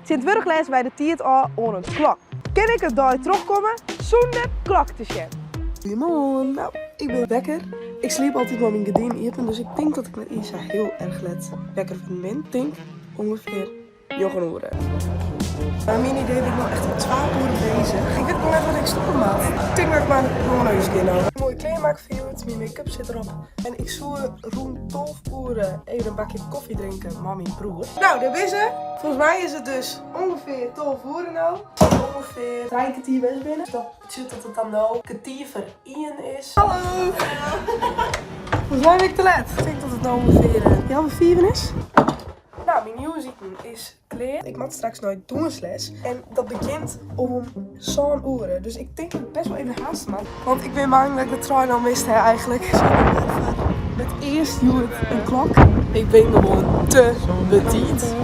Sinds wurgles bij de tiert al aan een klok. Kan ik het daar terugkomen zonder klok te zetten? Goedemorgen. Nou, ik ben wekker. Ik sliep altijd met mijn gordijn open, dus ik denk dat ik met Isa heel erg let wekker van mijn. Ik denk ongeveer 9 uur. Naar mijn idee ben ik nog echt al 12 uur bezig. Ik weet nog net wat ik stoppen maak. Ik denk dat ik maar gewoon een keer nou. Een mooie kleedmaak viert, mijn make-up zit erop. En ik zou rond 12 uur even een bakje koffie drinken met mijn broer. Nou, daar is ze. Volgens mij is het dus ongeveer 12 uur nou. Ongeveer 3 kwartier best binnen. Dat betekent dat het dan nou kwartier voor 1 is. Hallo! Volgens mij ben ik te laat. Ik denk dat het nou ongeveer 3:30 is. Nou, mijn nieuwe zieken is klaar. Ik maak straks nooit donsles. En dat begint om zo'n uren. Dus ik denk dat ik best wel even haast man. Want ik ben bang dat ik de trein al mist hè, eigenlijk. Met eerst doe ik een klok. Ik ben gewoon te betiet.